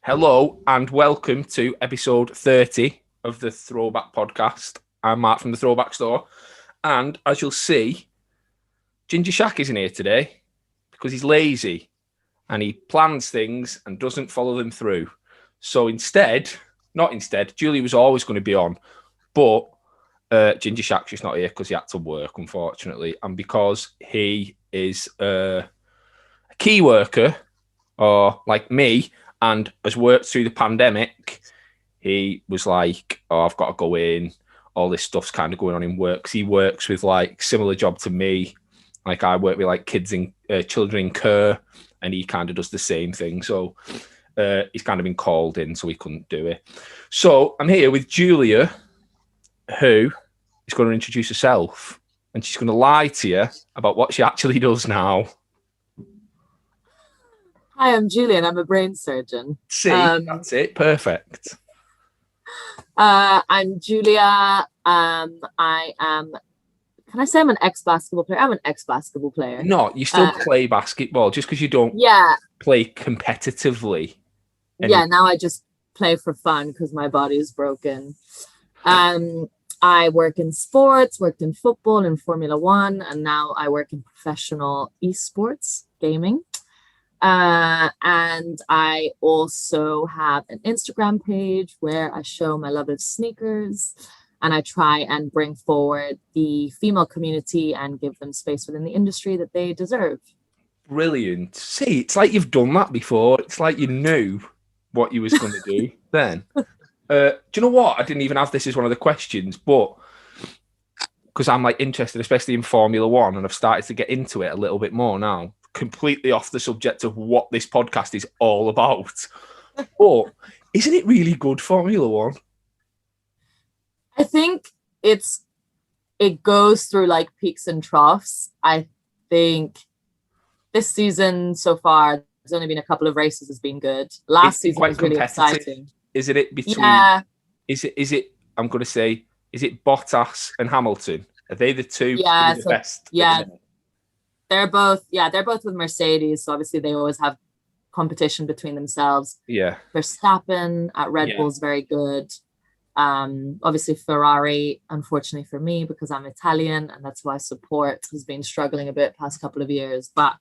Hello and welcome to episode 30 of the Throwback Podcast. I'm Mark from the Throwback Store, and as you'll see, Ginger Shaq isn't here today because he's lazy and he plans things and doesn't follow them through. So Giulia was always going to be on, but Ginger Shaq's just not here because he had to work, unfortunately, and because he is a key worker, or like me, and has worked through the pandemic. He was like, oh, I've got to go in. All this stuff's kind of going on in work. He works with like similar job to me. Like I work with like children in care, and he kind of does the same thing. So he's kind of been called in, so he couldn't do it. So I'm here with Giulia, who is going to introduce herself, and she's going to lie to you about what she actually does now. Hi, I'm Giulia and I'm a brain surgeon. See, that's it. Perfect. I'm Giulia. I am, can I say I'm an ex-basketball player? I'm an ex-basketball player. No, you still play basketball just because you don't play competitively. Yeah, now I just play for fun because my body is broken. I work in sports, worked in football and Formula One, and now I work in professional esports gaming. And I also have an Instagram page where I show my love of sneakers, and I try and bring forward the female community and give them space within the industry that they deserve. Brilliant. See, it's like you've done that before. It's like you knew what you was going to do then. Do you know what? I didn't even have this as one of the questions, but because I'm like interested, especially in Formula One, and I've started to get into it a little bit more now. Completely off the subject of what this podcast is all about. But isn't it really good, Formula One? I think it goes through like peaks and troughs. I think this season so far, there's only been a couple of races has been good. Last season was really exciting. Isn't it between? Yeah. Is it? I'm going to say, is it Bottas and Hamilton? Are they the two? Yeah. The best? Yeah. They're both with Mercedes. So obviously they always have competition between themselves. Yeah. Verstappen at Red Bull's very good. Obviously Ferrari, unfortunately for me, because I'm Italian and that's who I support, has been struggling a bit past couple of years. But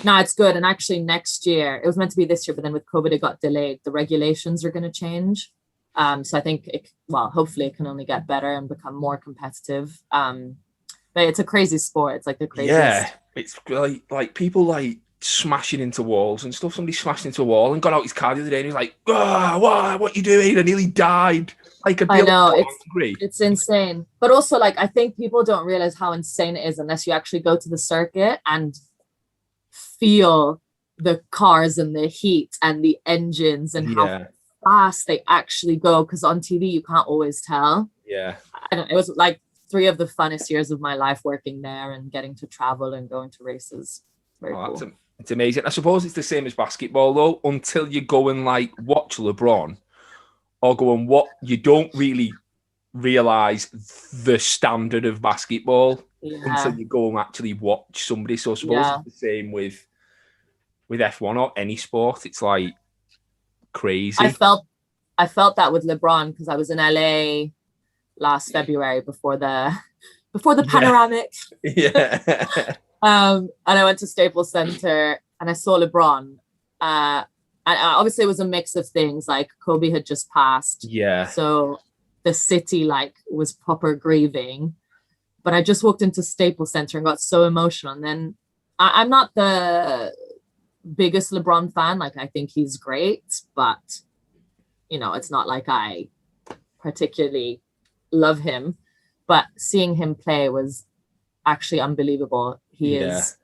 no, it's good. And actually next year, it was meant to be this year, but then with COVID, it got delayed. The regulations are going to change. So I think hopefully it can only get better and become more competitive. But it's a crazy sport. It's like the craziest. Yeah, it's like people like smashing into walls and stuff. Somebody smashed into a wall and got out his car the other day and he was like, what you doing? I nearly died. Like I know, it's insane. But also like, I think people don't realize how insane it is unless you actually go to the circuit and feel the cars and the heat and the engines and how fast they actually go. Because on TV, you can't always tell. Yeah. I don't know, it was like 3 of the funnest years of my life working there and getting to travel and going to races. Very cool. It's amazing. I suppose it's the same as basketball though, until you go and like watch LeBron or go and what you don't really realize the standard of basketball until you go and actually watch somebody. So I suppose it's the same with F1 or any sport. It's like crazy. I felt that with LeBron because I was in LA last February before the panoramic. Yeah. And I went to Staples Center and I saw LeBron. And obviously it was a mix of things. Like Kobe had just passed. Yeah. So the city like was proper grieving. But I just walked into Staples Center and got so emotional. And then I'm not the biggest LeBron fan. Like I think he's great, but you know, it's not like I particularly love him, but seeing him play was actually unbelievable. He is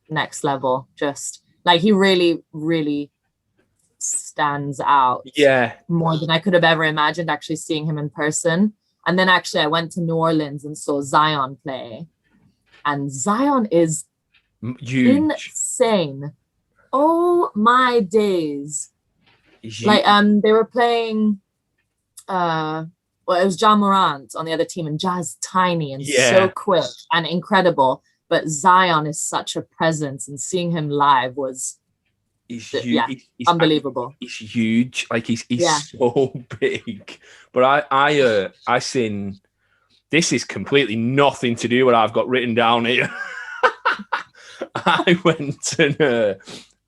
next level. Just like he really, really stands out. Yeah. More than I could have ever imagined actually seeing him in person. And then actually I went to New Orleans and saw Zion play. And Zion is huge. Insane. Oh my days. Like they were playing it was Ja Morant on the other team, and Ja's tiny and so quick and incredible. But Zion is such a presence, and seeing him live was He's Yeah, huge. unbelievable. He's huge. Like he's Yeah. so big. But I seen. This is completely nothing to do with what I've got written down here. I went and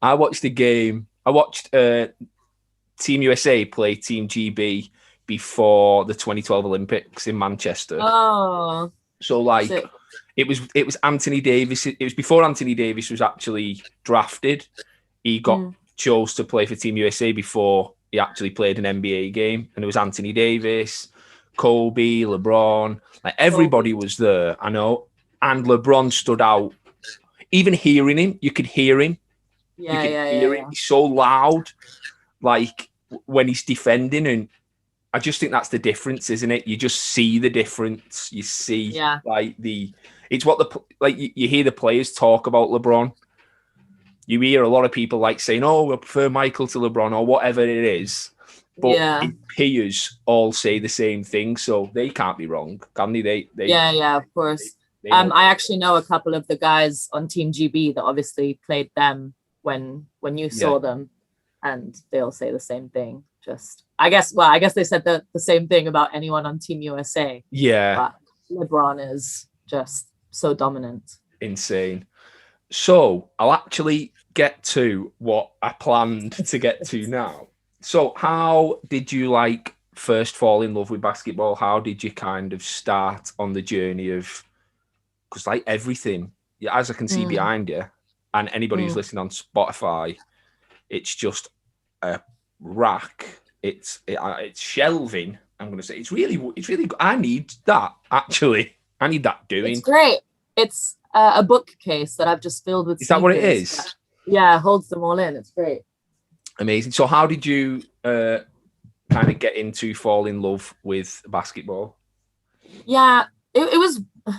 I watched the game. I watched Team USA play Team GB before the 2012 Olympics in Manchester. Oh, so like sick. it was Anthony Davis. It was before Anthony Davis was actually drafted. He got chose to play for Team USA before he actually played an NBA game, and it was Anthony Davis, Kobe, LeBron. Like everybody was there. I know, and LeBron stood out. Even hearing him, you could hear him. Yeah, you could hear him. He's so loud, like when he's defending, and I just think that's the difference, isn't it? You just see the difference. You see, like it's what you hear the players talk about LeBron. You hear a lot of people like saying, "Oh, I prefer Michael to LeBron" or whatever it is, but his peers all say the same thing, so they can't be wrong, can they? They of course. I actually know a couple of the guys on Team GB that obviously played them when you saw them, and they all say the same thing. I guess they said the same thing about anyone on Team USA. Yeah. But LeBron is just so dominant. Insane. So I'll actually get to what I planned to get to now. So how did you first fall in love with basketball? How did you kind of start on the journey of, because everything, as I can see behind you, and anybody who's listening on Spotify, it's just a rack. It's shelving. I'm going to say it's really good. I need that actually. I need that doing. It's great. It's a bookcase that I've just filled with. Is that what it is? Yeah, holds them all in. It's great. Amazing. So how did you kind of get into fall in love with basketball? Yeah, it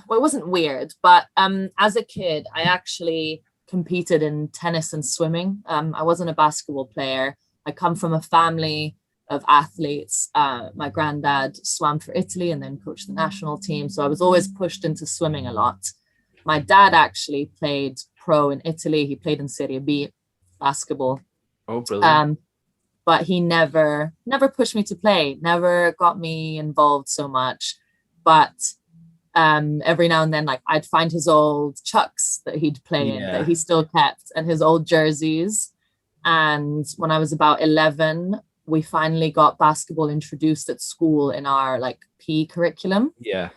wasn't weird, but as a kid, I actually competed in tennis and swimming. I wasn't a basketball player. I come from a family of athletes. My granddad swam for Italy and then coached the national team. So I was always pushed into swimming a lot. My dad actually played pro in Italy. He played in Serie B basketball. Oh, brilliant. But he never pushed me to play, never got me involved so much. But every now and then, I'd find his old Chucks that he'd play in that he still kept, and his old jerseys. And when I was about 11, we finally got basketball introduced at school in our PE curriculum. Yeah.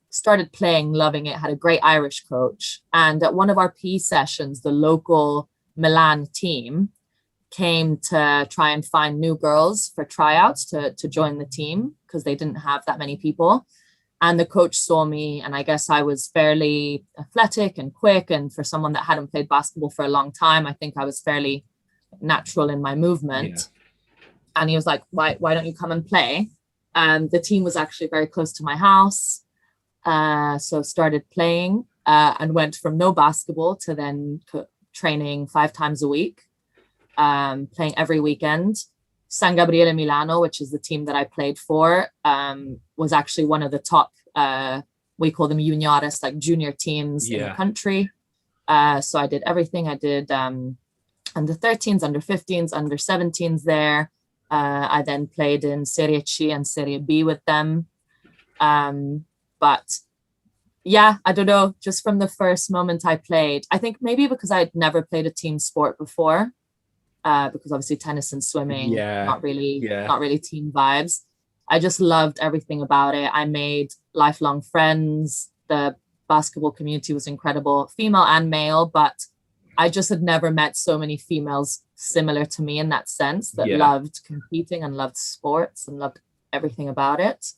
Started playing, loving it, had a great Irish coach. And at one of our PE sessions, the local Milan team came to try and find new girls for tryouts to join the team because they didn't have that many people. And the coach saw me, and I guess I was fairly athletic and quick. And for someone that hadn't played basketball for a long time, I think I was fairly natural in my movement. Yeah. And he was like, why don't you come and play? The team was actually very close to my house. So started playing and went from no basketball to then training 5 times a week, playing every weekend. San Gabriele Milano, which is the team that I played for, was actually one of the top, we call them juniores, junior teams in the country. So I did everything. I did under 13s, under 15s, under 17s there. I then played in Serie C and Serie B with them. But yeah, I don't know, just from the first moment I played, I think maybe because I'd never played a team sport before, because obviously tennis and swimming, not really team vibes. I just loved everything about it. I made lifelong friends. The basketball community was incredible, female and male, but I just had never met so many females similar to me in that sense that loved competing and loved sports and loved everything about it.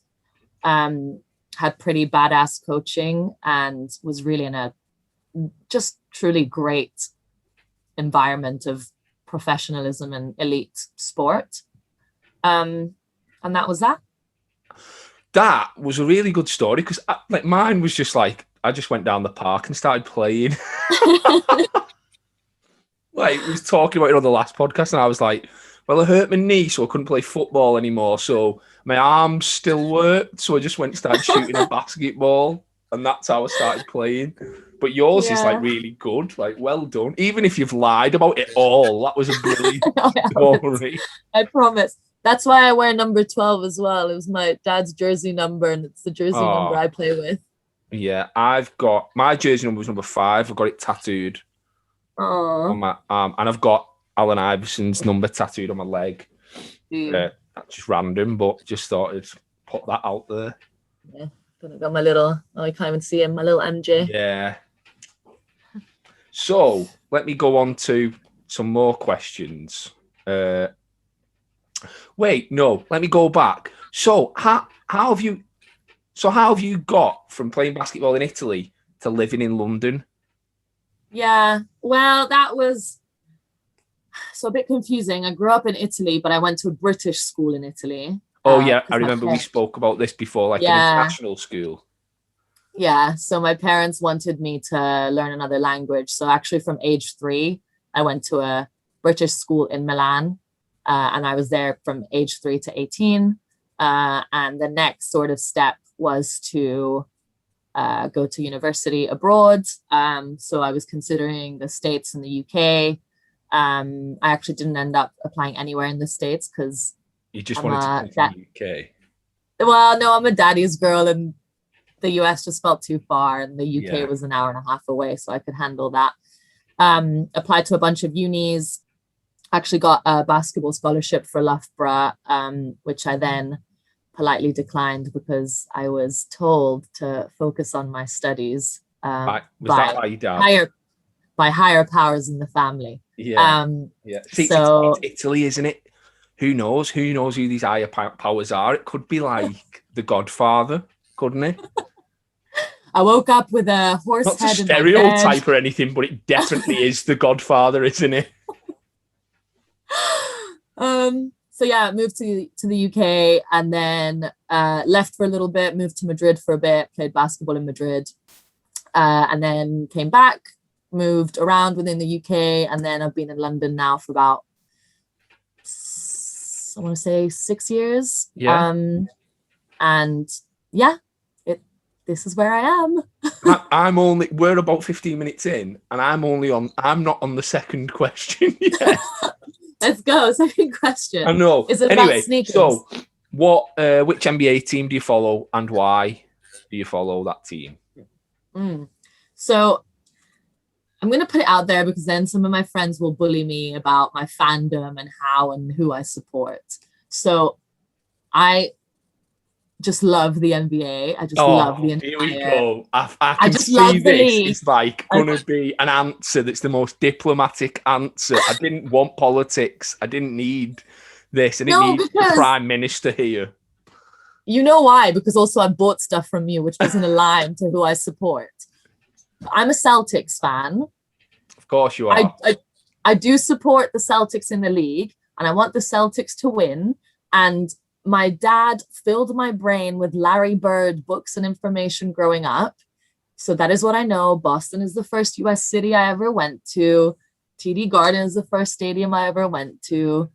Had pretty badass coaching and was really in a just truly great environment of professionalism and elite sport. And that was that. That was a really good story because mine was just I just went down the park and started playing. We was talking about it on the last podcast and I was like, well, I hurt my knee, so I couldn't play football anymore. So my arms still worked. So I just went and started shooting a basketball. and that's how I started playing. But yours is like really good, like well done. Even if you've lied about it all, that was a brilliant story. I promise. That's why I wear number 12 as well. It was my dad's jersey number, and it's the jersey number I play with. Yeah, I've got my jersey number was number 5. I've got it tattooed on my arm, and I've got Allen Iverson's number tattooed on my leg. That's just random, but just thought I'd put that out there. Yeah, I got my little. Oh, I can't even see him. My little MJ. Yeah. So let me go on to some more questions. Wait, no, let me go back. So how have you got from playing basketball in Italy to living in London? Yeah, well, that was so a bit confusing. I grew up in Italy, but I went to a British school in Italy. Oh yeah, I remember we spoke about this before, like an international school. Yeah, so my parents wanted me to learn another language. So actually from age 3, I went to a British school in Milan. And I was there from age 3 to 18. And the next sort of step was to go to university abroad. So I was considering the States and the UK. I actually didn't end up applying anywhere in the States because you just wanted to come to the UK. Well, no, I'm a daddy's girl, and the US just felt too far, and the UK was an hour and a half away, so I could handle that. Applied to a bunch of unis. Actually got a basketball scholarship for Loughborough, which I then politely declined because I was told to focus on my studies Was that by your dad? By higher powers in the family. Yeah. See, so it's Italy, isn't it? Who knows? Who knows who these higher powers are? It could be like The Godfather, couldn't it? I woke up with a horse Not head to in stereotype my bed. or anything, but it definitely is The Godfather, isn't it? So yeah, moved to the UK, and then left for a little bit, moved to Madrid for a bit, played basketball in Madrid, and then came back, moved around within the UK, and then I've been in London now for about, I want to say 6 years. Yeah. And yeah, this is where I am. We're about 15 minutes in, and I'm not on the second question yet. Let's go. Second question. I know. Is it about sneakers? So which NBA team do you follow, and why do you follow that team? So I'm going to put it out there because then some of my friends will bully me about my fandom and how and who I support. So I just love the NBA. I just love the entire... Here we go. I can just see this. It's like going to be an answer that's the most diplomatic answer. I didn't want politics. I didn't need this. I didn't need the Prime Minister here. You know why? Because also I bought stuff from you, which doesn't align to who I support. I'm a Celtics fan. Of course you are. I do support the Celtics in the league, and I want the Celtics to win. And my dad filled my brain with Larry Bird books and information growing up. So that is what I know. Boston is the first US city I ever went to. TD Garden is the first stadium I ever went to.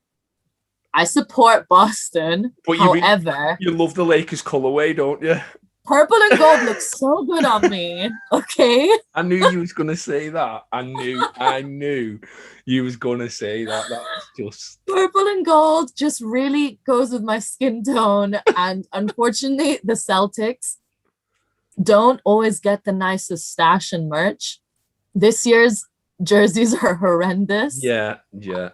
I support Boston. But however, you love the Lakers colorway, don't you? Purple and gold looks so good on me. Okay. I knew you was gonna say that. I knew you was gonna say that. That's just purple and gold just really goes with my skin tone. And unfortunately, the Celtics don't always get the nicest stash and merch. This year's jerseys are horrendous. Yeah.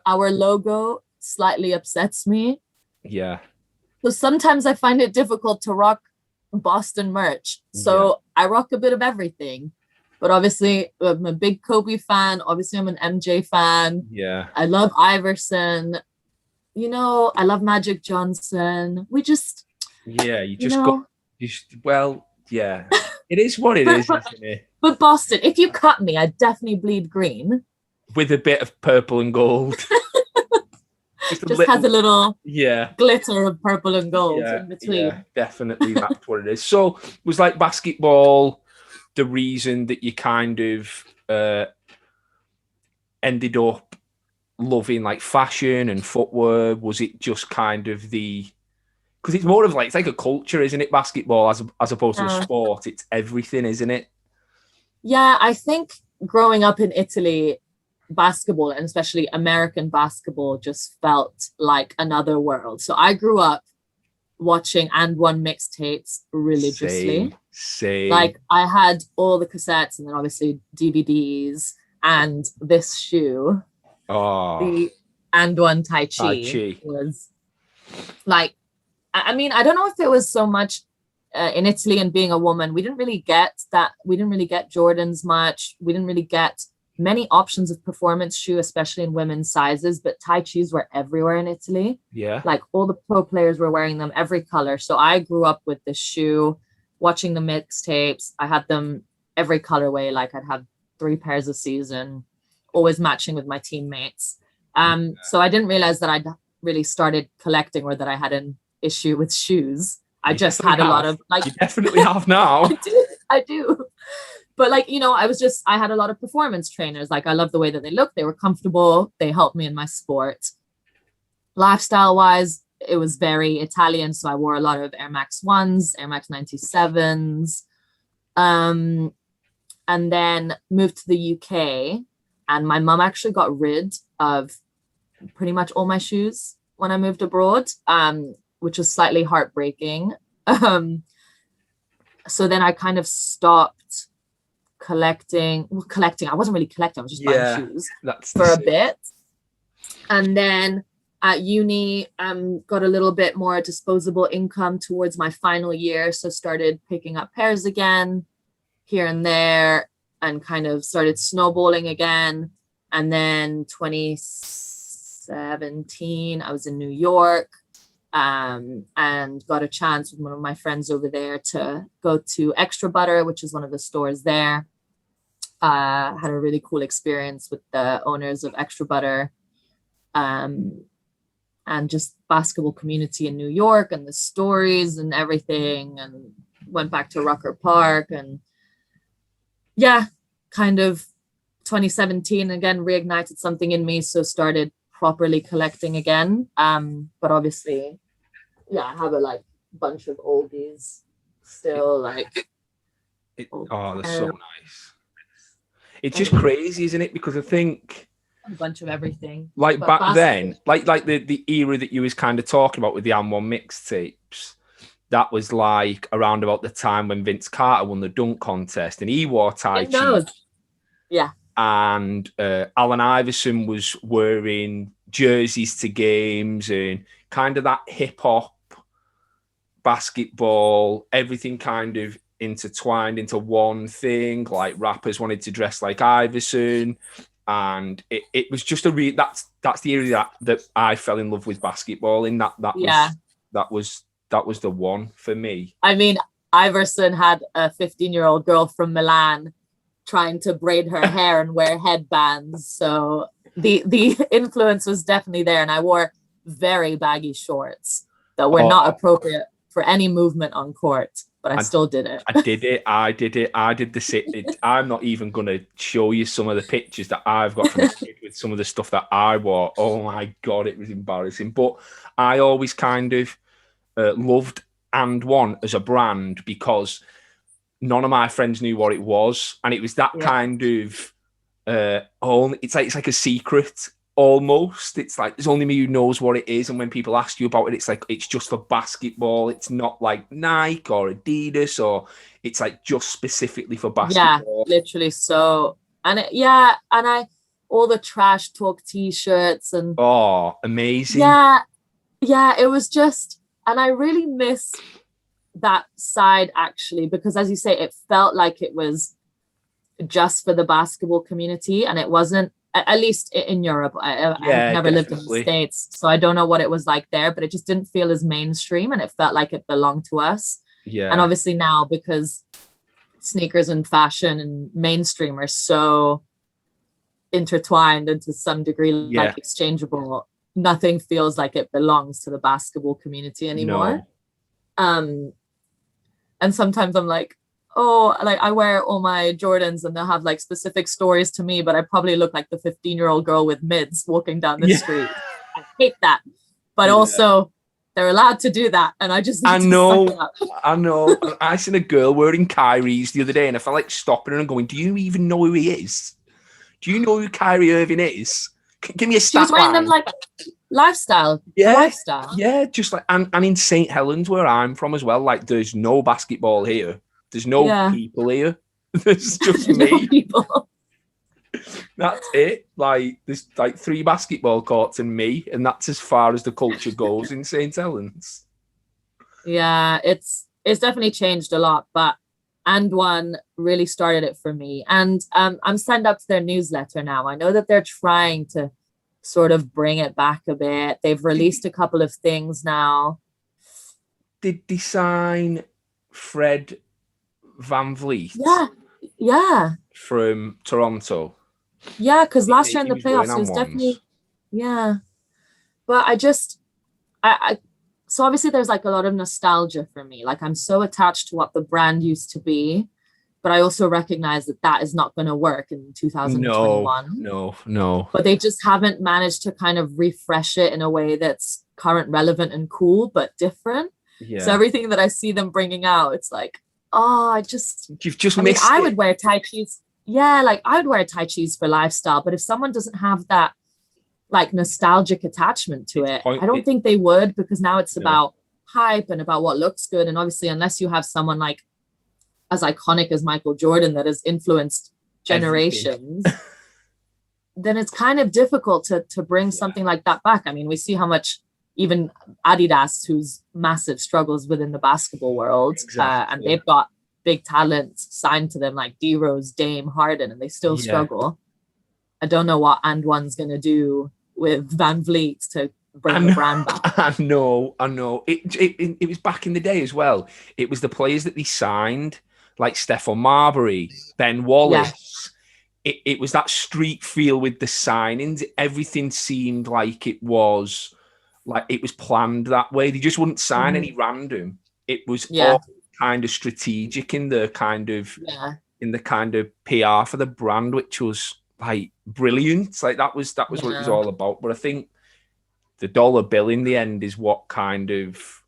Our logo slightly upsets me. Yeah. So sometimes I find it difficult to rock Boston merch. So I rock a bit of everything. But obviously, I'm a big Kobe fan. Obviously, I'm an MJ fan. Yeah. I love Iverson. I love Magic Johnson. We just... Yeah, It is what it is, isn't it? But Boston, if you cut me, I'd definitely bleed green. With a bit of purple and gold. Has a little glitter of purple and gold in between. Yeah, definitely, that's what it is. So, was like basketball the reason that you kind of ended up loving like fashion and footwear? Was it just kind of because Because it's more of like, it's like a culture, isn't it? Basketball as opposed to a sport. It's everything, isn't it? Yeah, I think growing up in Italy, basketball, and especially American basketball, just felt like another world. So I grew up watching And One mixtapes religiously. Same. Like I had all the cassettes and then obviously DVDs, and this shoe, the And One Tai Chi was like, I mean, I don't know if it was so much in Italy, and being a woman, we didn't really get that. We didn't really get Jordans much. We didn't really get many options of performance shoe, especially in women's sizes, but Tai Chis were everywhere in Italy. Yeah. Like all the pro players were wearing them, every color. So I grew up with this shoe, watching the mixtapes. I had them every colorway. Like I'd have 3 pairs a season, always matching with my teammates. So I didn't realize that I'd really started collecting, or that I had an issue with shoes. I just had a lot of like. You definitely have now. I do. But like, you know, I had a lot of performance trainers. Like I love the way that they look. They were comfortable. They helped me in my sport. Lifestyle wise, it was very Italian. So I wore a lot of Air Max 1s, Air Max 97s. And then moved to the UK, and my mom actually got rid of pretty much all my shoes when I moved abroad, which was slightly heartbreaking. So then I kind of stopped collecting. I wasn't really collecting. I was just buying shoes for a bit. And then at uni, got a little bit more disposable income towards my final year. So started picking up pairs again here and there, and kind of started snowballing again. And then 2017, I was in New York, and got a chance with one of my friends over there to go to Extra Butter, which is one of the stores there. Had a really cool experience with the owners of Extra Butter, and just basketball community in New York, and the stories and everything, and went back to Rucker Park, and kind of 2017 again reignited something in me, so started properly collecting again. But obviously, I have a bunch of oldies still. They're so nice. It's just crazy, isn't it? Because I think a bunch of everything. Like back then, like the era that you was kind of talking about with the M1 mixtapes, that was like around about the time when Vince Carter won the dunk contest, and he wore Tai Chi. Yeah. And Allen Iverson was wearing jerseys to games, and kind of that hip hop, basketball, everything kind of intertwined into one thing. Like rappers wanted to dress like Iverson, and it was just that's the area that I fell in love with basketball in. That was the one for me. I mean, Iverson had a 15-year-old girl from Milan trying to braid her hair and wear headbands. So the influence was definitely there. And I wore very baggy shorts that were not appropriate for any movement on court, but I still did it. I did the sit. I'm not even going to show you some of the pictures that I've got from the kid with some of the stuff that I wore. Oh my God, it was embarrassing. But I always kind of loved And One as a brand, because none of my friends knew what it was, and it was that kind of it's like a secret almost. It's like there's only me who knows what it is, and when people ask you about it, it's like it's just for basketball. It's not like Nike or Adidas, or it's like just specifically for basketball. Yeah, literally. So and I all the trash talk t-shirts and amazing. Yeah, it was just. And I really miss that side, actually, because as you say, it felt like it was just for the basketball community, and it wasn't, at least in Europe. I've never lived in the States, so I don't know what it was like there, but it just didn't feel as mainstream, and it felt like it belonged to us. Yeah. And obviously now, because sneakers and fashion and mainstream are so intertwined and to some degree like exchangeable, nothing feels like it belongs to the basketball community anymore. No. And sometimes I'm like, I wear all my Jordans and they'll have like specific stories to me, but I probably look like the 15-year-old girl with mids walking down the street. I hate that. But also They're allowed to do that, and I just need I to know, suck it up. I know. I seen a girl wearing Kyrie's the other day, and I felt like stopping her and going, "Do you even know who he is? Do you know who Kyrie Irving is? Give me a She stat was wearing line." them like lifestyle. Yeah, Lifestyle. yeah, just like and in St. Helens where I'm from as well. Like, there's no basketball here. There's no Yeah. people here. There's just No me. people. That's it. Like, there's like 3 basketball courts and me, and that's as far as the culture goes in St. Helens. Yeah, it's definitely changed a lot, but And One really started it for me. And I'm signed up to their newsletter now. I know that they're trying to sort of bring it back a bit. They've released a couple of things now. Did they sign Fred VanVleet? Yeah. From Toronto. Yeah, because last year in He the was wearing playoffs, he was ones. definitely, yeah. But I so obviously there's like a lot of nostalgia for me. Like, I'm so attached to what the brand used to be, but I also recognize that that is not going to work in 2021. No. But they just haven't managed to kind of refresh it in a way that's current, relevant, and cool, but different. Yeah. So everything that I see them bringing out, it's like, you've just I mean, missed I it. would wear Tai Chi's. Yeah, like I would wear Tai Chi's for lifestyle, but if someone doesn't have that like nostalgic attachment to it, I don't think they would, because now it's about hype and about what looks good. And obviously, unless you have someone like as iconic as Michael Jordan that has influenced generations, then it's kind of difficult to bring something like that back. I mean, we see how much even Adidas, who's massive struggles within the basketball world, and they've got big talents signed to them like D-Rose, Dame, Harden, and they still struggle. I don't know what And One's going to do with Van Vliet to bring the brand back. I know. It was back in the day as well. It was the players that they signed, like Stephon Marbury, Ben Wallace. Yeah. It was that street feel with the signings. Everything seemed like it was planned that way. They just wouldn't sign any random. It was all kind of strategic in the kind of PR for the brand, which was like brilliant. Like that was what it was all about. But I think the dollar bill in the end is what kind of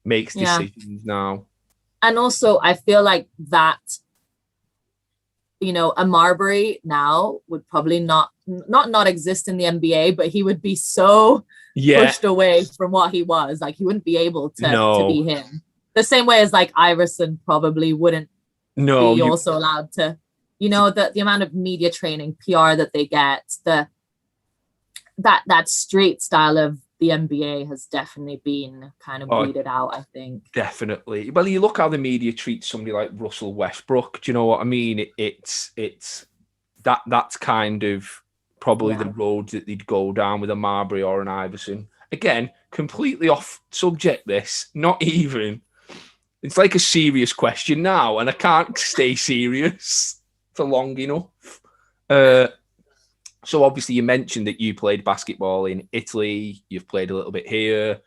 makes decisions now. And also I feel like that, you know, a Marbury now would probably not exist in the NBA, but he would be so pushed away from what he was. Like he wouldn't be able to be him. The same way as like Iverson probably wouldn't be also allowed to, you know, the amount of media training, PR that they get, that street style of the NBA has definitely been kind of weeded out, I think. Definitely. Well, you look how the media treats somebody like Russell Westbrook. Do you know what I mean? It's that's kind of probably the road that they'd go down with a Marbury or an Iverson. Again, completely off subject. This, not even. It's like a serious question now, and I can't stay serious for long enough. So obviously you mentioned that you played basketball in Italy. You've played a little bit here.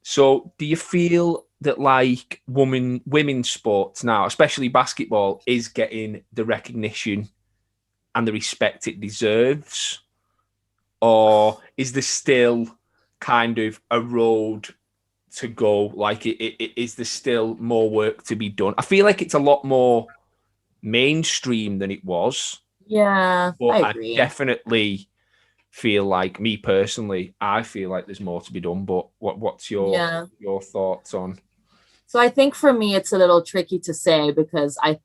So do you feel that like women's sports now, especially basketball, is getting the recognition and the respect it deserves? Or is there still kind of a road to go? Like, is there still more work to be done? I feel like it's a lot more mainstream than it was. Yeah, but I agree. I definitely feel like, me personally, I feel like there's more to be done. But what's your thoughts on? So I think for me, it's a little tricky to say, because I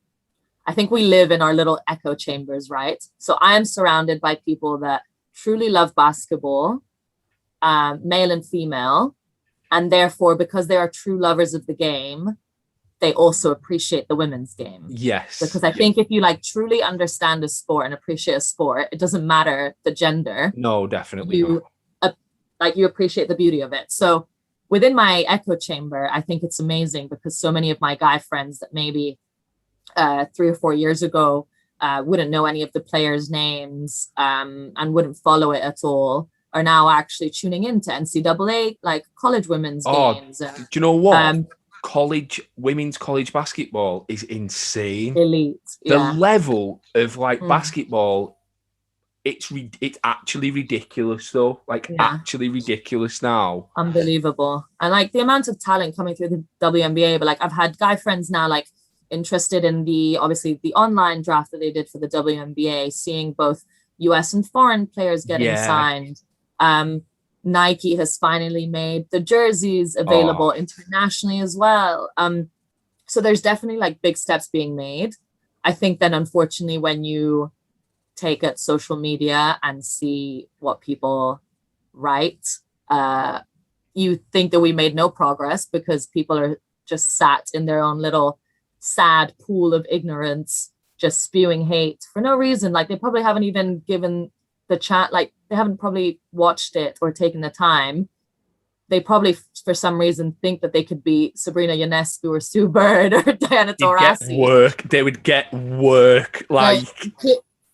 think we live in our little echo chambers, right? So I am surrounded by people that truly love basketball, male and female. And therefore, because they are true lovers of the game, they also appreciate the women's game. Yes. Because I think if you like truly understand a sport and appreciate a sport, it doesn't matter the gender. No, definitely not. You appreciate the beauty of it. So within my echo chamber, I think it's amazing, because so many of my guy friends that maybe 3 or 4 years ago wouldn't know any of the players' names and wouldn't follow it at all, are now actually tuning into NCAA, like college women's games. Do you know what? Women's college basketball is insane. Elite. The level of like basketball it's actually ridiculous though. Like actually ridiculous now. Unbelievable. And like the amount of talent coming through the WNBA, but like I've had guy friends now like interested in the online draft that they did for the WNBA, seeing both US and foreign players getting signed. Nike has finally made the jerseys available internationally as well. So there's definitely like big steps being made. I think then unfortunately when you take at social media and see what people write, you think that we made no progress because people are just sat in their own little sad pool of ignorance, just spewing hate for no reason. Like they probably haven't even given the chat, like they haven't probably watched it or taken the time. They probably for some reason think that they could be Sabrina Ionescu or Sue Bird or Diana Taurasi. They would get work. Like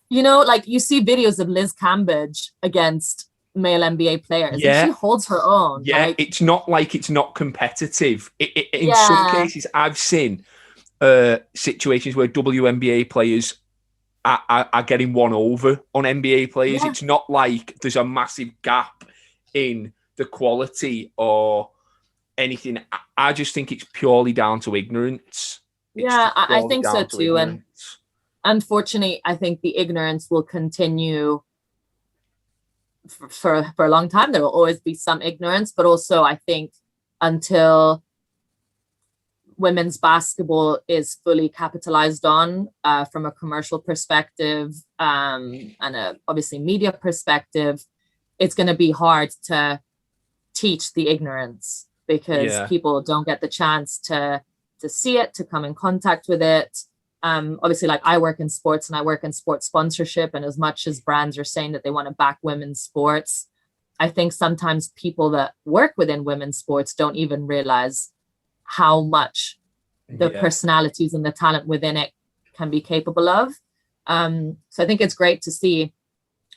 you know, like you see videos of Liz Cambridge against male NBA players. Yeah. And she holds her own. Yeah, like, it's not like it's not competitive. In some cases, I've seen situations where WNBA players are getting one over on NBA players. Yeah. It's not like there's a massive gap in the quality or anything. I just think it's purely down to ignorance. I think so too. And unfortunately, I think the ignorance will continue for a long time. There will always be some ignorance, but also I think until women's basketball is fully capitalized on from a commercial perspective and obviously media perspective, it's going to be hard to teach the ignorance because people don't get the chance to see it, to come in contact with it. Obviously, like I work in sports and I work in sports sponsorship, and as much as brands are saying that they want to back women's sports, I think sometimes people that work within women's sports don't even realize how much the personalities and the talent within it can be capable of. So I think it's great to see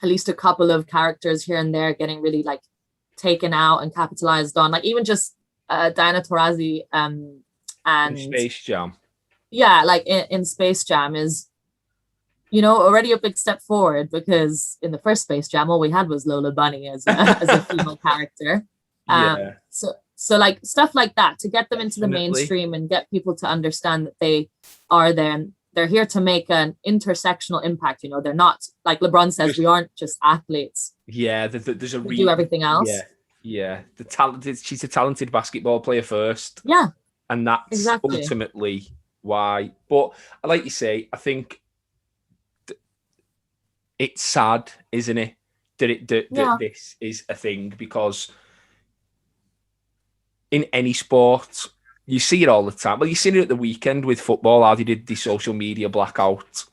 at least a couple of characters here and there getting really like taken out and capitalized on, like even just Diana Taurasi and Space Jam. Yeah, like in Space Jam is, you know, already a big step forward because in the first Space Jam, all we had was Lola Bunny as a female character. So like stuff like that, to get them into the mainstream and get people to understand that they are there and they're here to make an intersectional impact. You know, they're not, like LeBron says, we aren't just athletes. Yeah, there's a we do everything else. Yeah. She's a talented basketball player first. Yeah. And that's ultimately why. But like you say, I think it's sad, isn't it? That this is a thing, because in any sport, you see it all the time. Well, you seen it at the weekend with football, how they did the social media blackout,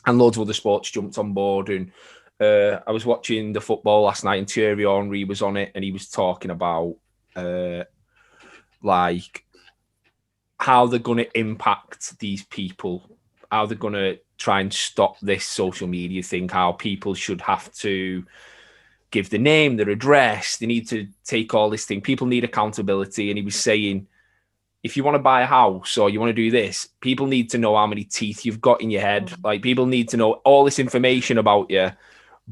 and loads of other sports jumped on board. And I was watching the football last night, and Thierry Henry was on it, and he was talking about like how they're going to impact these people, how they're going to try and stop this social media thing, how people should have to give the name, their address. They need to take all this thing. People need accountability. And he was saying, if you want to buy a house or you want to do this, people need to know how many teeth you've got in your head. Like, people need to know all this information about you,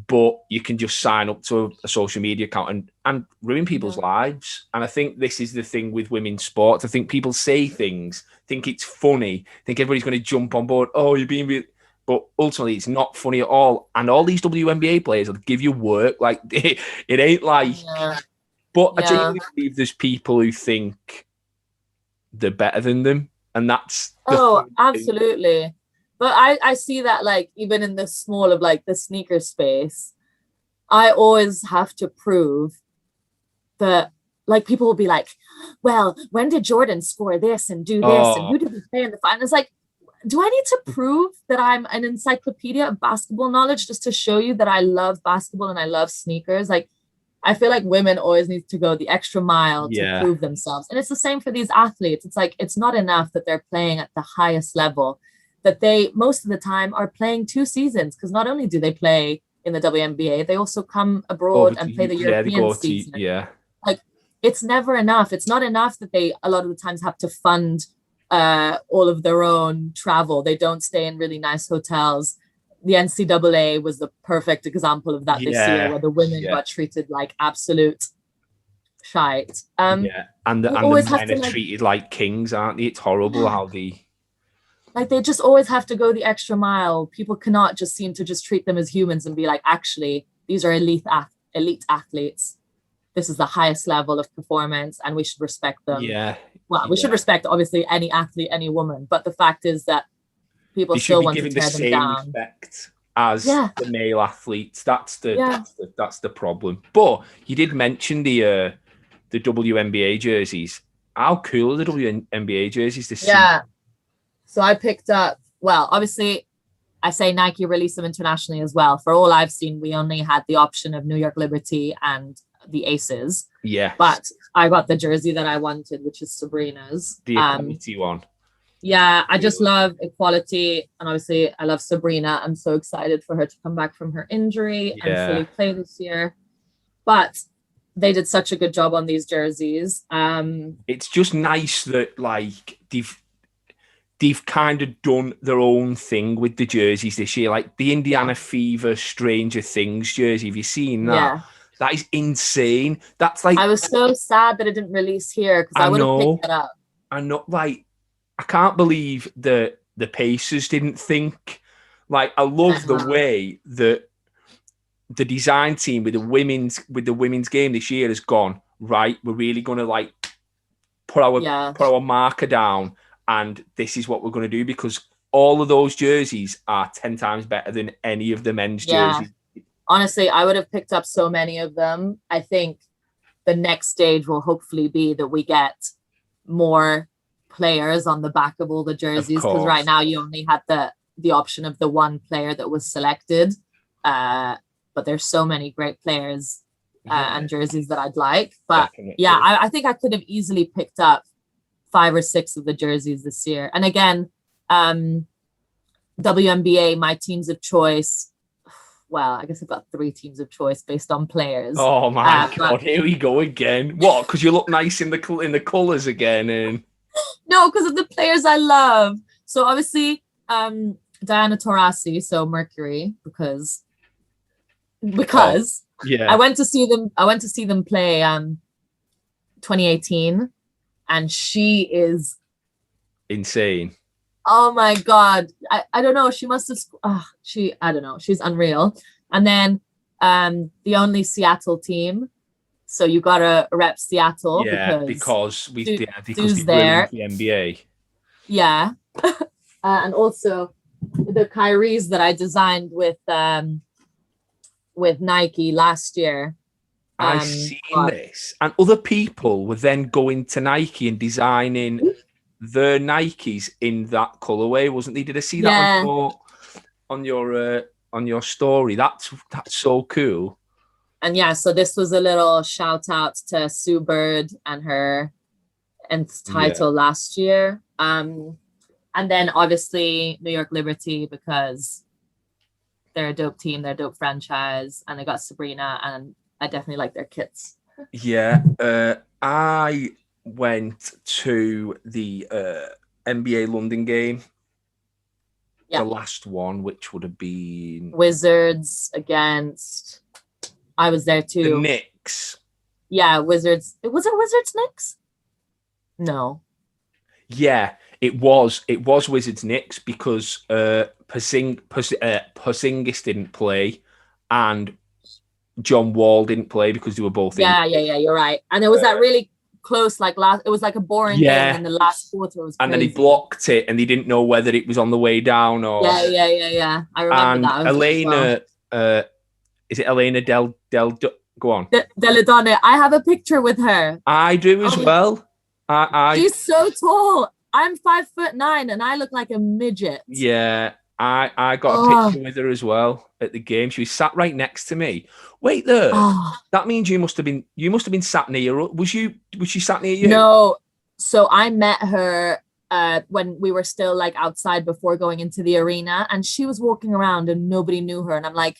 but you can just sign up to a social media account and ruin people's lives. And I think this is the thing with women's sports. I think people say things, think it's funny, think everybody's going to jump on board. Oh, you're being real. But ultimately, it's not funny at all. And all these WNBA players will give you work. Like, it ain't like... But I genuinely believe there's people who think they're better than them. And that's... absolutely. But I see that, like, even in the small of, like, the sneaker space, I always have to prove that, like, people will be like, well, when did Jordan score this and do this? And who did he play in the finals? Like, do I need to prove that I'm an encyclopedia of basketball knowledge just to show you that I love basketball and I love sneakers? Like, I feel like women always need to go the extra mile to prove themselves. And it's the same for these athletes. It's like, it's not enough that they're playing at the highest level, that they most of the time are playing 2 seasons, because not only do they play in the WNBA, they also come abroad and play the European season. Like, it's never enough. It's not enough that they a lot of the times have to fund all of their own travel. They don't stay in really nice hotels. the NCAA was the perfect example of that this year, where the women got treated like absolute shite. And the men are treated like kings, aren't they? It's horrible how they just always have to go the extra mile. People cannot just seem to just treat them as humans and be like, actually, these are elite athletes. This is the highest level of performance and we should respect them. We should respect, obviously, any athlete, any woman. But the fact is that people still want to tear them down. Respect as the male athletes. That's the problem. But you did mention the WNBA jerseys. How cool are the WNBA jerseys this season? So I picked up, well, obviously, I say Nike released them internationally as well. For all I've seen, we only had the option of New York Liberty and the Aces. Yeah. But I got the jersey that I wanted, which is Sabrina's. The equality one. Yeah, I just love equality. And obviously, I love Sabrina. I'm so excited for her to come back from her injury and fully play this year. But they did such a good job on these jerseys. It's just nice that, like, they've kind of done their own thing with the jerseys this year. Like the Indiana Fever Stranger Things jersey. Have you seen that? Yeah. That is insane. That's like... I was so sad that it didn't release here because I would have picked it up. I know, like, I can't believe the Pacers didn't think... Like, I love the way that the design team with the women's game this year has gone, right, we're really going to, like, put our marker down. And this is what we're going to do, because all of those jerseys are 10 times better than any of the men's jerseys. Honestly, I would have picked up so many of them. I think the next stage will hopefully be that we get more players on the back of all the jerseys, because right now you only had the option of the one player that was selected. But there's so many great players and jerseys that I'd like. But I think I could have easily picked up 5 or 6 of the jerseys this year. And again, WNBA, my teams of choice. Well, I guess I've got 3 teams of choice based on players. Oh my God, here we go again. What? Because you look nice in the colours again. And no, because of the players I love. So obviously, Diana Taurasi, so Mercury, because I went to see them play 2018. And she is insane. Oh my God. I don't know. She must have, I don't know. She's unreal. And then the only Seattle team. So you got to rep Seattle. Yeah, because we're there. The NBA. Yeah. And also the Kyries that I designed with Nike last year. I've seen this, and other people were then going to Nike and designing their Nikes in that colorway, wasn't they? Did I see that on your story? That's so cool. And so this was a little shout out to Sue Bird and her nth title last year. And then obviously New York Liberty, because they're a dope team, they're a dope franchise, and they got Sabrina, and I definitely like their kits. Yeah. I went to the NBA London game. The last one, which would have been Wizards against... I was there too. The Knicks. Yeah, Wizards. Was it Wizards Knicks? No. Yeah, it was Wizards Knicks, because Porzingis didn't play and John Wall didn't play because they were both Yeah, you're right. And it was that really close, like it was like a boring game, and the last quarter was crazy. And then he blocked it and they didn't know whether it was on the way down or... Yeah. I remember that. Elena, is it Elena Del go on. Deladonna. I have a picture with her. I do as well. She's so tall. I'm 5'9" and I look like a midget. Yeah. I got a picture with her as well at the game. She was sat right next to me. Wait there. That means you must have been sat near her. Was she sat near you? No. So I met her when we were still like outside before going into the arena, and she was walking around and nobody knew her. And I'm like,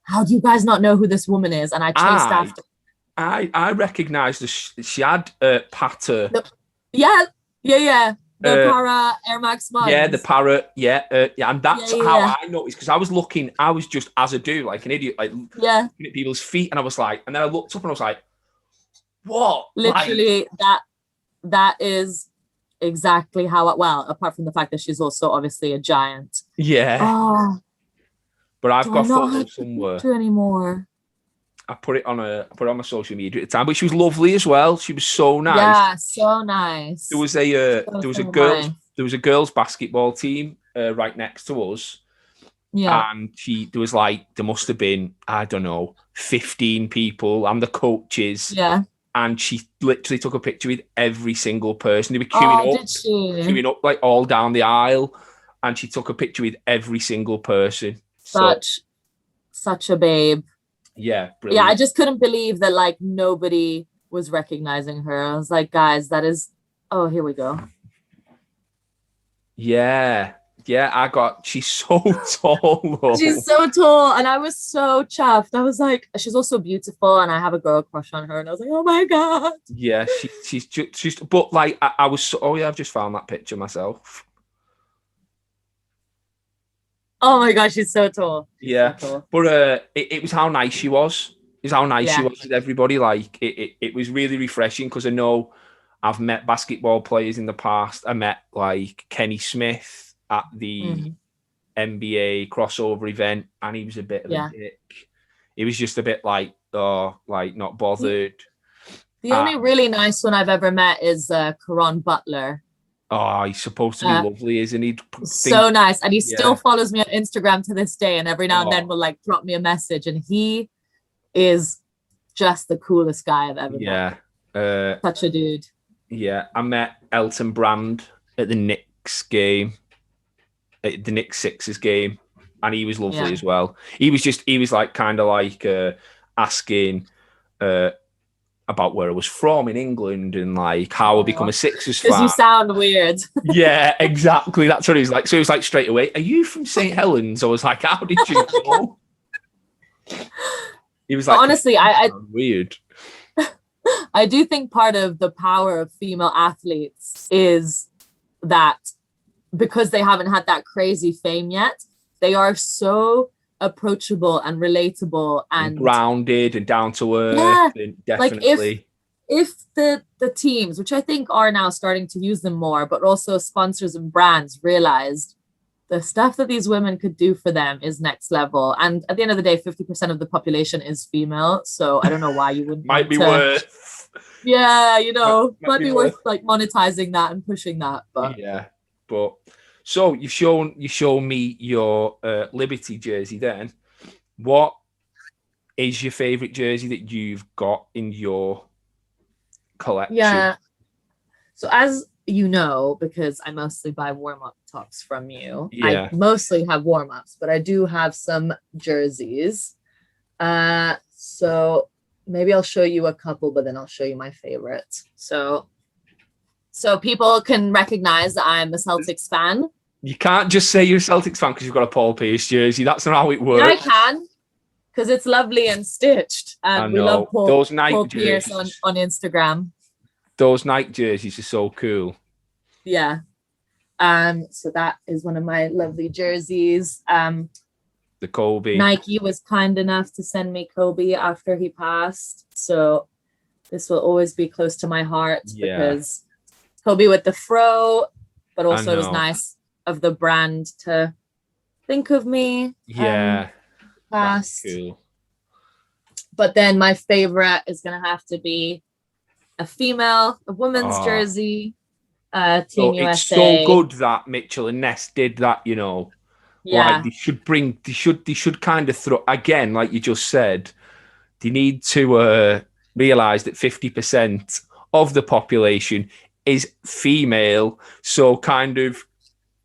how do you guys not know who this woman is? And I chased after. I recognized her. She had patter. Yeah. The Para Air Max ones. Yeah, the Para. Yeah, and that's how I noticed, because I was just, as I do, like an idiot, like looking at people's feet, and I was like, and then I looked up and I was like, what? Literally, that is exactly how apart from the fact that she's also obviously a giant. Yeah. Oh, but I've got photos somewhere anymore. I put it on my social media at the time, but she was lovely as well. She was so nice. Yeah, so nice. There was a girls basketball team right next to us. Yeah. And there must have been, I don't know, 15 people and the coaches. Yeah. And she literally took a picture with every single person. They were queuing up like all down the aisle, and she took a picture with every single person. Such a babe. Yeah, brilliant. Yeah, I just couldn't believe that like nobody was recognizing her. I was like, guys, that is. Oh, here we go. Yeah, she's so tall though. She's so tall, and I was so chuffed. I was like, she's also beautiful, and I have a girl crush on her, and I was like, oh my god. Yeah, she's but like I was so, oh yeah, I've just found that picture myself. Oh my gosh, she's so tall. Yeah, so tall. But it was how nice she was. It was how nice she was with everybody. Like it was really refreshing, because I know I've met basketball players in the past. I met like Kenny Smith at the NBA crossover event, and he was a bit of a dick. He was just a bit like, not bothered. The only really nice one I've ever met is Caron Butler. Oh, he's supposed to be lovely, isn't he? So nice. And he still follows me on Instagram to this day, and every now and then will like drop me a message, and he is just the coolest guy I've ever met. Such a dude. Yeah, I met Elton Brand at the Knicks game. At the Knicks Sixers game, and he was lovely as well. He was like kind of like asking about where I was from in England, and like how I become a Sixers fan. Because you sound weird. Yeah, exactly. That's what he was like. So he was like straight away, "Are you from St. Helens?" I was like, "How did you know?" He was like, honestly, I weird. I do think part of the power of female athletes is that, because they haven't had that crazy fame yet, they are so approachable and relatable and grounded and down to earth. Yeah, and definitely. Like if the teams, which I think are now starting to use them more, but also sponsors and brands, realized the stuff that these women could do for them is next level. And at the end of the day, 50% of the population is female. So I don't know why you wouldn't. Might be worth. Yeah, might be worth like monetizing that and pushing that. But yeah. But so you've shown me your Liberty jersey. Then, what is your favorite jersey that you've got in your collection? Yeah. So as you know, because I mostly buy warm-up tops from you, I mostly have warm-ups, but I do have some jerseys. So maybe I'll show you a couple, but then I'll show you my favorite. So people can recognize that I'm a Celtics fan. You can't just say you're a Celtics fan because you've got a Paul Pierce jersey. That's not how it works. Yeah, I can, because it's lovely and stitched. And we love Paul Pierce on Instagram. Those Nike jerseys are so cool. Yeah. So that is one of my lovely jerseys. The Kobe. Nike was kind enough to send me Kobe after he passed. So this will always be close to my heart because Kobe with the fro, but also it was nice of the brand to think of me. Yeah. Past. That's cool. But then my favorite is going to have to be a women's jersey. Team USA. It's so good that Mitchell and Ness did that, Yeah. Like they should kind of throw, again, like you just said, they need to realize that 50% of the population is female. So kind of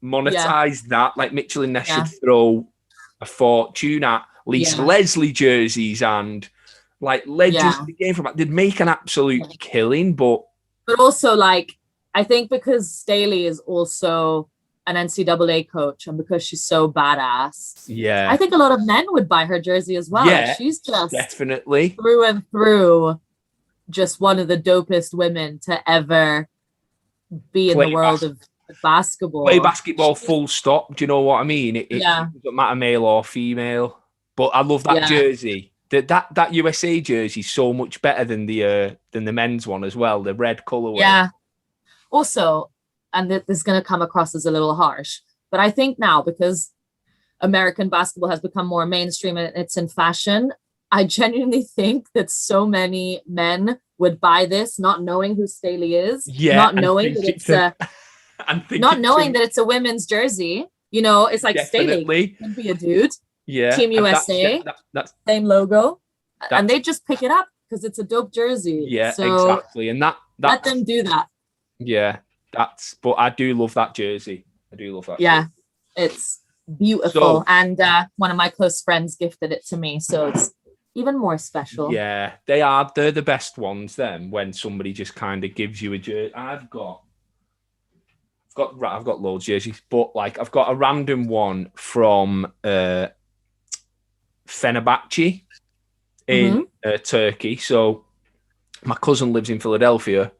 monetize that. Like Mitchell and Ness should throw a fortune at Lisa Leslie jerseys and like legends of the game from that. They'd make an absolute killing, but also like I think because Staley is also an NCAA coach and because she's so badass, I think a lot of men would buy her jersey as well. Yeah, like she's just definitely through and through just one of the dopest women to ever be in the world of basketball. Play basketball full stop. Do you know what I mean? It Yeah. doesn't matter male or female. But I love that jersey. That USA jersey is so much better than the men's one as well. The red colorway. Yeah. Also, and this is going to come across as a little harsh, but I think now because American basketball has become more mainstream and it's in fashion, I genuinely think that so many men would buy this, not knowing who Staley is, not knowing that it's a women's jersey. You know, it's like Staley could be a dude. Yeah, Team USA, that's same logo, and they just pick it up because it's a dope jersey. Yeah, so exactly, and that let them do that. Yeah, but I do love that jersey. I do love that. Yeah, it's beautiful, and one of my close friends gifted it to me, so it's even more special. Yeah, they're the best ones. Then when somebody just kind of gives you a jersey, I've got loads of jerseys, but like I've got a random one from Fenerbahce in Turkey. So my cousin lives in Philadelphia,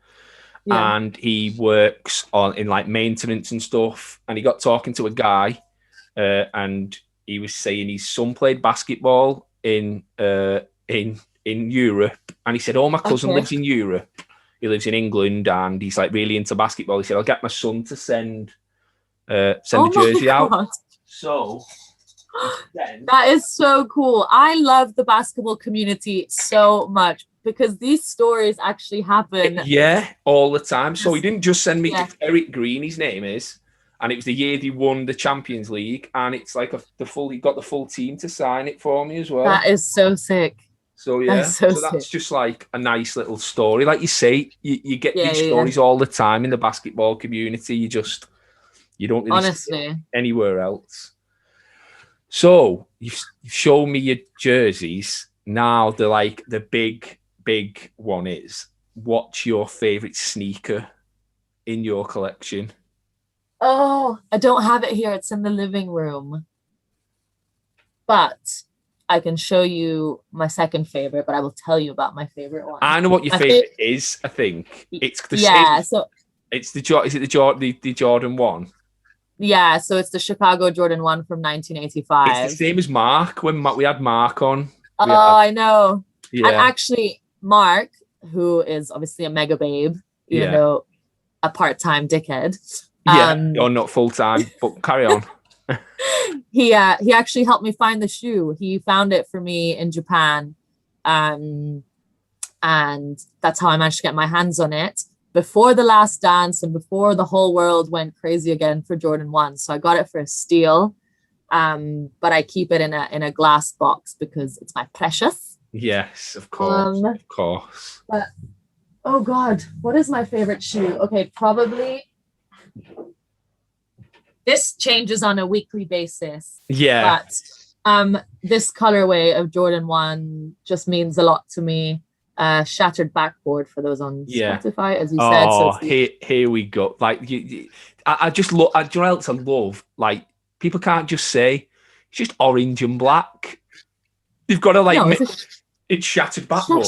and he works in like maintenance and stuff. And he got talking to a guy, and he was saying his son played basketball in Europe, and he said, "Oh, my cousin lives in Europe. He lives in England, and he's like really into basketball." He said, "I'll get my son to send the jersey out." So that is so cool. I love the basketball community so much because these stories actually happen. Yeah, all the time. So he didn't just send me Eric Green, his name is, and it was the year they won the Champions League, and it's like he got the full team to sign it for me as well. That is so sick. So yeah, that's just like a nice little story. Like you say, you get these stories all the time in the basketball community. You don't really see it anywhere else. So you've shown me your jerseys. Now the big one is, what's your favorite sneaker in your collection? Oh, I don't have it here. It's in the living room. But I can show you my second favorite, but I will tell you about my favorite one. I know what your favorite is. I think it's the same. So it's the Jordan 1. Yeah, so it's the Chicago Jordan 1 from 1985. It's the same as Mark when we had Mark on. I know. Yeah. And actually, Mark, who is obviously a mega babe, even though a part-time dickhead. Or not full-time, but carry on. He actually helped me find the shoe. He found it for me in Japan, and that's how I managed to get my hands on it before the Last Dance and before the whole world went crazy again for Jordan 1. So I got it for a steal, but I keep it in a glass box because it's my precious. Yes, of course, of course. But oh God, what is my favorite shoe? Okay, probably. This changes on a weekly basis. Yeah. But this colorway of Jordan 1 just means a lot to me. Shattered backboard for those on Spotify, as you said. Oh, here we go. Like I just love. Do you know what else I love? Like people can't just say it's just orange and black. You've got to it's shattered backboard.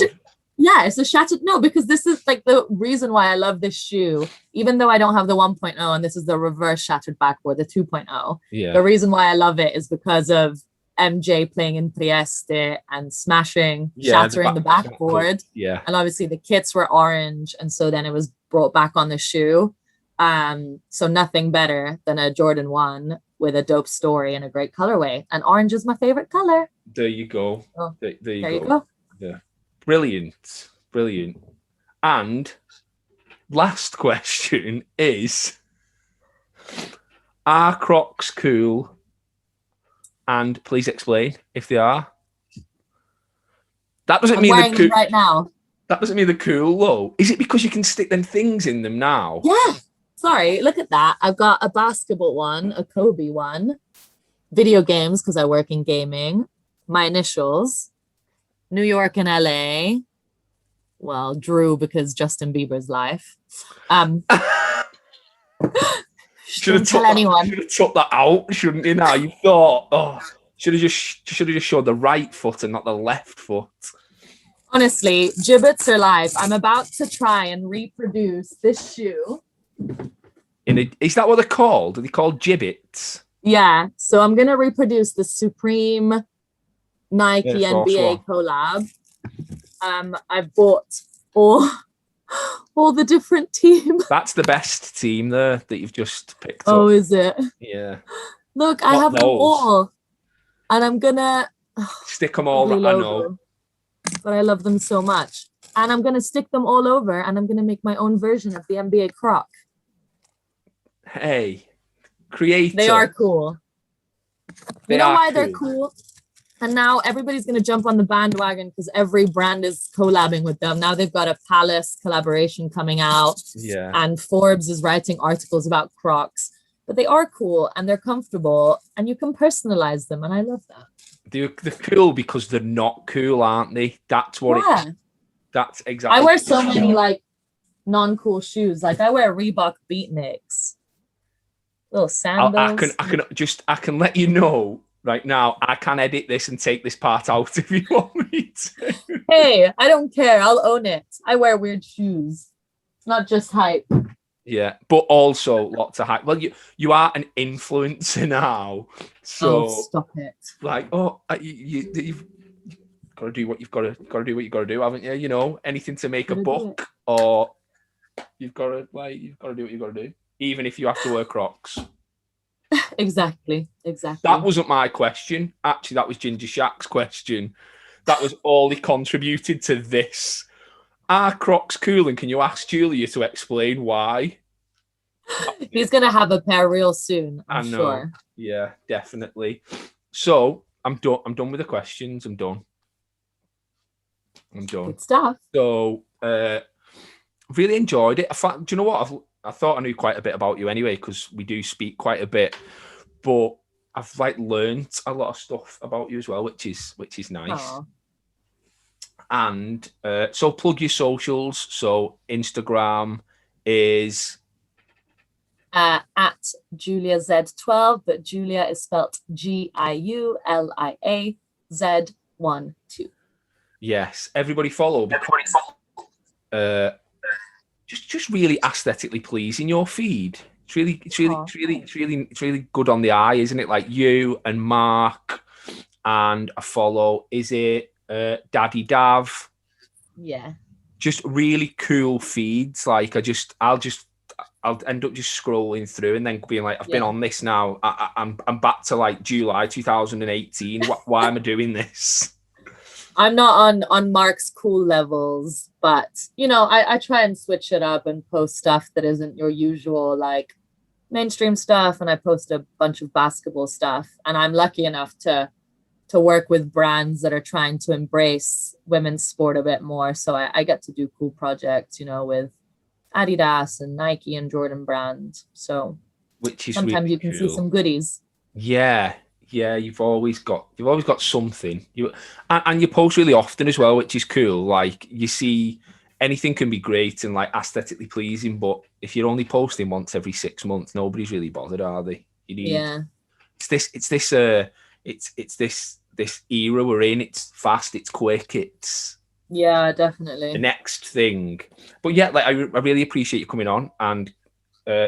Yeah, it's a shattered. No, because this is like the reason why I love this shoe, even though I don't have the 1.0 and this is the reverse shattered backboard, the 2.0. Yeah. The reason why I love it is because of MJ playing in Trieste and shattering the backboard. Yeah. And obviously the kits were orange. And so then it was brought back on the shoe. So nothing better than a Jordan 1 with a dope story and a great colorway. And orange is my favorite color. There you go. Oh, there you go. Yeah. Brilliant. And last question is, are Crocs cool? And please explain if they are. That doesn't mean they're cool right now. That doesn't mean they're cool though. Is it because you can stick them things in them now? Yeah. Sorry, look at that. I've got a basketball one, a Kobe one, video games because I work in gaming, my initials, New York and LA. Well, Drew because Justin Bieber's life. Should have took that out, shouldn't you? Now you thought, should have just showed the right foot and not the left foot. Honestly, gibbets are life. I'm about to try and reproduce this shoe Is that what they're called? Are they called gibbets? Yeah. So I'm gonna reproduce the Supreme Nike NBA collab. I bought all the different teams. That's the best team there that you've just picked up. Oh, is it? Yeah. Look, I have them all, and I'm gonna stick them all. I know, but I love them so much, and I'm gonna stick them all over, and I'm gonna make my own version of the NBA Croc. Hey, creator. They are cool. You know why they're cool? And now everybody's going to jump on the bandwagon because every brand is collabing with them. Now they've got a Palace collaboration coming out. Yeah. And Forbes is writing articles about Crocs. But they are cool and they're comfortable and you can personalize them. And I love that. They're cool because they're not cool, aren't they? That's what that's exactly. I wear so many like non-cool shoes. Like I wear Reebok Beatniks. Little sandals. I can let you know right now, I can edit this and take this part out if you want me to. Hey, I don't care. I'll own it. I wear weird shoes. It's not just hype. Yeah, but also lots of hype. Well, you are an influencer now. So stop it. Like, you've got to do what you've got to do what you've got to do, haven't you? You know, anything to make a buck, or you've got to do what you've got to do, even if you have to wear Crocs. Exactly. That wasn't my question. Actually, that was Ginger Shaq's question. That was all he contributed to this. Are Crocs cool? And can you ask Giulia to explain why? He's going to have a pair real soon, I'm sure. Yeah, definitely. So, I'm done with the questions. I'm done. Good stuff. So, really enjoyed it. Do you know what? I thought I knew quite a bit about you anyway, because we do speak quite a bit. But I've learned a lot of stuff about you as well, which is nice. Aww. And so plug your socials. So Instagram is at Giulia Zed 12, but Giulia is spelt Giulia Z12. Yes, everybody follow. Just really aesthetically pleasing your feed. It's really good on the eye, isn't it? Like you and Mark, and I follow. Is it Daddy Dav? Yeah. Just really cool feeds. Like I'll end up just scrolling through and then being like, I've been on this now. I'm back to like July 2018. Why am I doing this? I'm not on Mark's cool levels, but you know, I try and switch it up and post stuff that isn't your usual like mainstream stuff, and I post a bunch of basketball stuff. And I'm lucky enough to work with brands that are trying to embrace women's sport a bit more. So I get to do cool projects, you know, with Adidas and Nike and Jordan brand. So which is sometimes really you can cool. see some goodies. Yeah, you've always got something. And you post really often as well, which is cool. Like you see, anything can be great and like aesthetically pleasing, but if you're only posting once every 6 months, nobody's really bothered, are they? It's this era we're in. It's fast, it's quick, it's definitely the next thing. But yeah, like I really appreciate you coming on and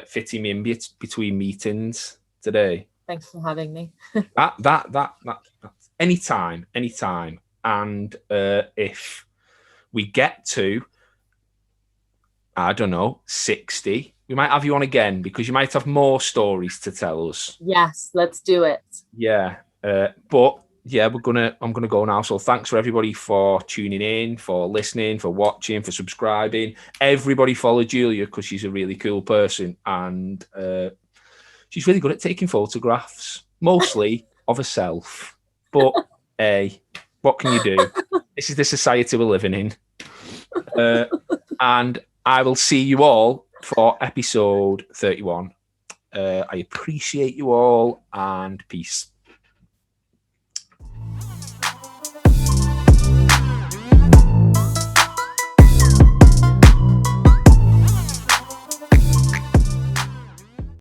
fitting me in between meetings today. Thanks for having me. that anytime. And if we get to, I don't know, 60, we might have you on again because you might have more stories to tell us. Yes, let's do it. Yeah. But yeah, I'm gonna go now. So thanks for everybody for tuning in, for listening, for watching, for subscribing. Everybody follow Giulia because she's a really cool person and she's really good at taking photographs, mostly of herself. But hey, what can you do? This is the society we're living in. And I will see you all for episode 31. I appreciate you all and peace.